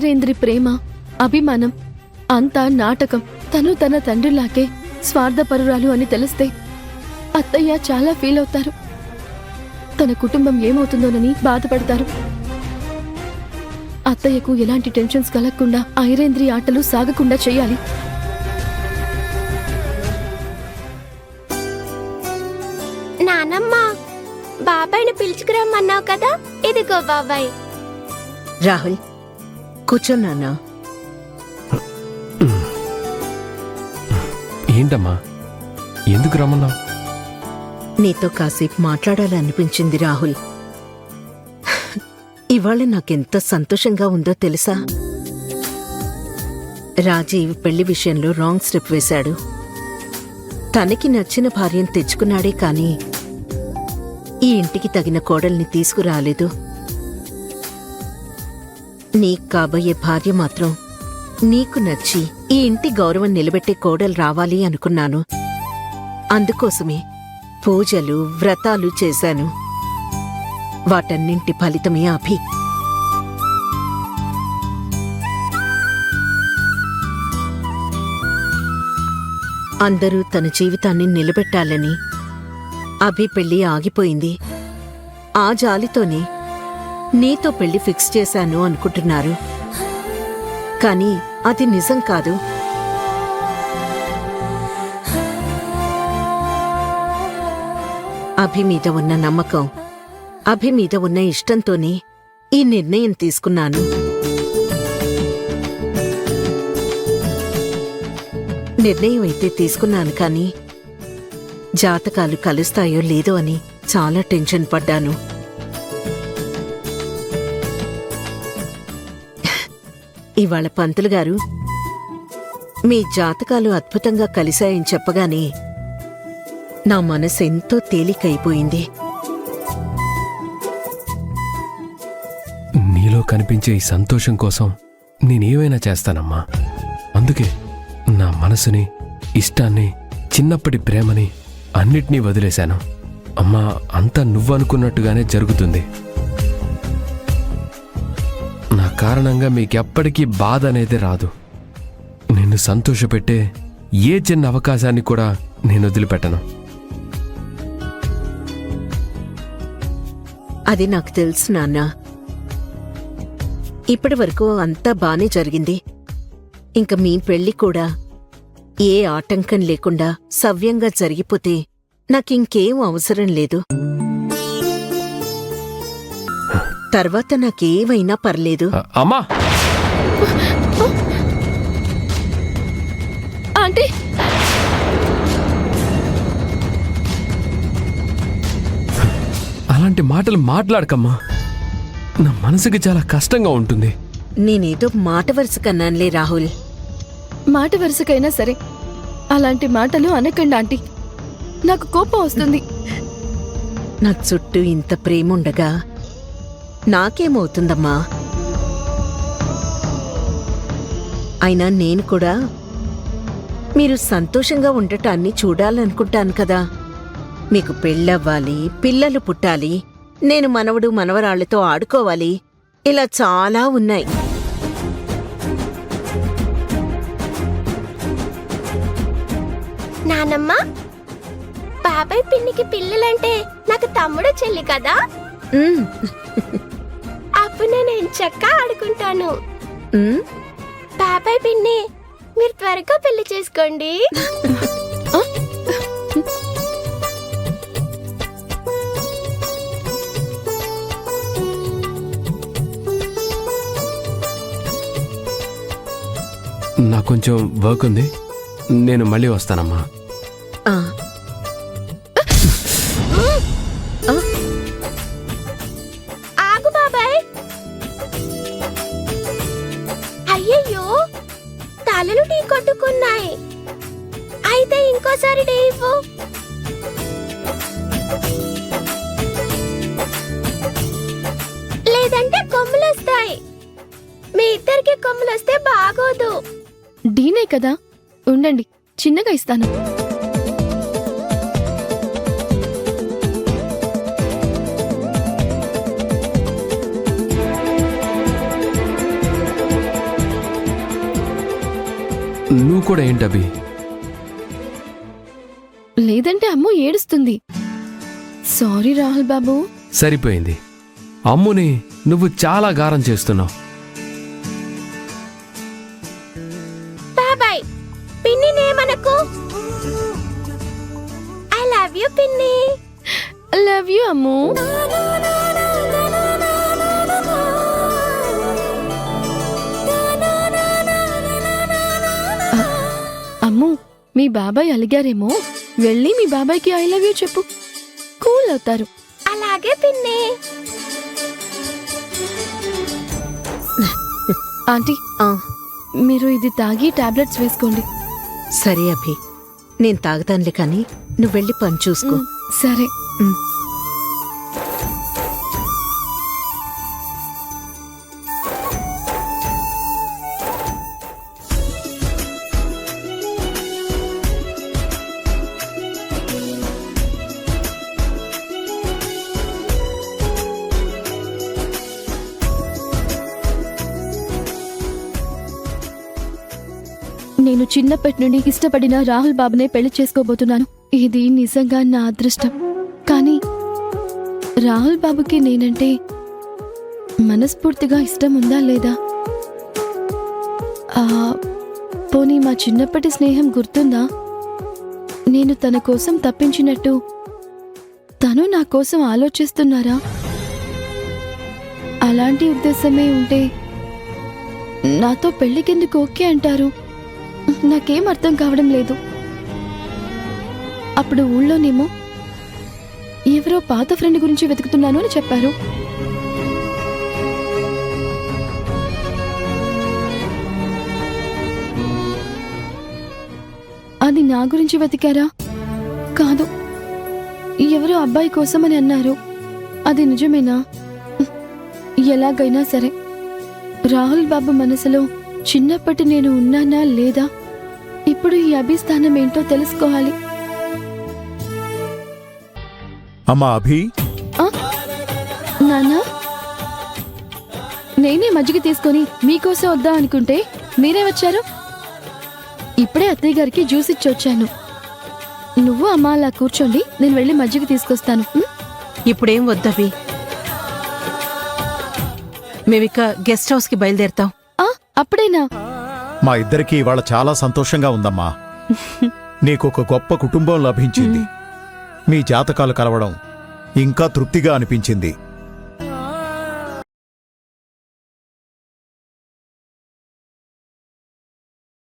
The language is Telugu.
ఐరేంద్రి ప్రేమ, అభిమానం అంతా నాటకం. తను తన తండ్రిలాగే స్వార్థపరురాలు అని తెలిస్తే అత్తయ్య చాలా ఫీల్ అవుతారు. తన కుటుంబం ఏమవుతుందోనని బాధపడతారు. అత్తయ్యకు ఎలాంటి టెన్షన్స్ కలగకుండా ఐరేంద్రి ఆటలు సాగకుండా చేయాలి. నానమ్మ, బాబాయ్ని పిలుచుకురమ్మన్నావు కదా, ఇదిగో బాబాయ్. రాహుల్, కూర్చో నాన్నా. ఏంటమ్మా, ఎందుకు రమ్మన్నావు? నీతో కాసేపు మాట్లాడాలనిపించింది రాహుల్. ఇవాళ నాకెంత సంతోషంగా ఉందో తెలుసా? రాజీవ్ పెళ్లి విషయంలో రాంగ్ స్టెప్ వేశాడు. తనకి నచ్చిన భార్యను తెచ్చుకున్నాడే కాని ఈ ఇంటికి తగిన కోడల్ని తీసుకురాలేదు. నీకు కాబోయే భార్య మాత్రం నీకు నచ్చి ఈ ఇంటి గౌరవం నిలబెట్టే కోడలు రావాలి అనుకున్నాను. అందుకోసమే పూజలు, వ్రతాలు చేశాను. వాటన్నింటి ఫలితమే అభి. అందరూ తన జీవితాన్ని నిలబెట్టాలని అభి పెళ్లి ఆగిపోయింది. ఆ జాలితోనే నీతో పెళ్లి ఫిక్స్ చేశాను అనుకుంటున్నారు. కానీ అది నిజం కాదు. అభి మీద ఉన్న నమ్మకం, అభి మీద ఉన్న ఇష్టంతోనే ఈ నిర్ణయం తీసుకున్నాను. నిర్ణయం అయితే తీసుకున్నాను కానీ జాతకాలు కలుస్తాయో లేదో అని చాలా టెన్షన్ పడ్డాను. ఇవాళ పంతులు గారు మీ జాతకాలు అద్భుతంగా కలిశాయని చెప్పగానే నా మనసు ఎంతో తేలికైపోయింది. నీలో కనిపించే ఈ సంతోషం కోసం నేనేమైనా చేస్తానమ్మా. అందుకే నా మనసుని, ఇష్టాన్ని, చిన్నప్పటి ప్రేమని అన్నిటినీ వదిలేశాను. అమ్మా, అంతా నువ్వనుకున్నట్టుగానే జరుగుతుంది. నా కారణంగా మీకెప్పటికీ బాధ అనేది రాదు. నిన్ను సంతోషపెట్టే ఏ చిన్న అవకాశాన్ని కూడా నేను వదిలిపెట్టను. అది నాకు తెలుసు నాన్నా. ఇప్పటి వరకు అంతా బానే జరిగింది. ఇంక మీ పెళ్లి కూడా ఏ ఆటంకం లేకుండా సవ్యంగా జరిగిపోతే నాకింకేం అవసరం లేదు. తర్వాత నాకేమైనా పర్లేదు. అమ్మా, ఆంటీ, అలాంటి మాటలు మాట్లాడకమ్మా. నా మనసుకి చాలా కష్టంగా ఉంటుంది. నేనేదో మాట వరుస కన్నానులే రాహుల్. మాట వరుసకైనా సరే అలాంటి మాటలు అనకండి ఆంటీ. నాకు కోపం వస్తుంది. నా చుట్టూ ఇంత ప్రేముండగా నాకేమవుతుందమ్మా? అయినా నేను కూడా మీరు సంతోషంగా ఉండటాన్ని చూడాలనుకుంటాను కదా. మీకు పెళ్ళవ్వాలి, పిల్లలు పుట్టాలి, నేను మనవడు మనవరాళ్లతో ఆడుకోవాలి, ఇలా చాలా ఉన్నాయి. నానమ్మ, బాబాయ్ పిన్నికి పిల్లలంటే నాకు తమ్ముడు చెల్లి కదా. అప్పుడు నేను ఎంచక్కా ఆడుకుంటాను. బాబాయ్ పిన్ని, మీరు త్వరగా పెళ్లి చేసుకోండి. నాకు కొంచెం వర్క్ ఉంది, నేను మళ్ళీ వస్తానమ్మా. ఆగు బాబాయ్. అయ్యయ్యో, తలలు టీ కొట్టుకున్నాయి. అయితే ఇంకోసారి టీ ఇవ్వు. లేదంటే కొమ్ములొస్తాయి. మీ ఇద్దరికి కొమ్ములొస్తే బాగోదు. డీనే కదా, ఉండండి, చిన్నగా ఇస్తాను. నువ్వు కూడా ఏంటభి? లేదంటే అమ్ము ఏడుస్తుంది. సారీ రాహుల్ బాబు. సరిపోయింది. అమ్ముని నువ్వు చాలా గారం చేస్తున్నావు. బాబాయ్ పిన్నినేమనకు. ఐ లవ్ యూ పిన్ని. లవ్ యూ అమ్ము. అమ్ము, మీ బాబాయ్ అలిగారేమో, వెళ్ళి మీ బాబాయ్కి ఐ లవ్ యూ చెప్పు. కూల్ అవుతారు. అలాగే పిన్ని. ఆంటీ, ఆ, మీరు ఇది తాగి టాబ్లెట్స్ వేసుకోండి. సరే అభి, నేను తాగుతానులే కానీ నువ్వు వెళ్ళి పని చూసుకో. సరే. నేను చిన్నప్పటి నుండి ఇష్టపడిన రాహుల్ బాబునే పెళ్లి చేసుకోబోతున్నాను. ఇది నిజంగా నా అదృష్టం. కానీ రాహుల్ బాబుకి నేనంటే మనస్ఫూర్తిగా ఇష్టం ఉందా లేదా? పోనీ మా చిన్నప్పటి స్నేహం గుర్తుందా? నేను తన కోసం తప్పించినట్టు తను నా కోసం ఆలోచిస్తున్నారా? అలాంటి ఉద్దేశమే ఉంటే నాతో పెళ్లికెందుకు ఓకే అంటారు? నాకేం అర్థం కావడం లేదు. అప్పుడు ఊళ్ళోనేమో ఎవరో పాత ఫ్రెండ్ గురించి వెతుకుతున్నాను అని చెప్పారు. అది నా గురించి వెతికారా? కాదు, ఎవరో అబ్బాయి కోసమని అన్నారు. అది నిజమేనా? ఎలాగైనా సరే రాహుల్ బాబు మనసులో చిన్నప్పటి నేను ఉన్నానా లేదా? ఇప్పుడు ఈ అభిస్థానం ఏంటో తెలుసుకోవాలి. అమ్మా అభి, నాన్నా, నేనే మజ్జిగ తీసుకొని మీకోసం వద్దా అనుకుంటే మీరే వచ్చారు. ఇప్పుడే అత్తయ్య గారికి జ్యూస్ ఇచ్చి వచ్చాను. నువ్వు అమ్మ అలా కూర్చోండి, నేను వెళ్ళి మజ్జిగ తీసుకొస్తాను. ఇప్పుడేం వద్దవి, మేమిక గెస్ట్ హౌస్ కి బయలుదేరతాం. అప్పుడేనా? మా ఇద్దరికి ఇవాళ చాలా సంతోషంగా ఉందమ్మా. నీకొక గొప్ప కుటుంబం లభించింది. మీ జాతకాలు కలవడం ఇంకా తృప్తిగా అనిపించింది.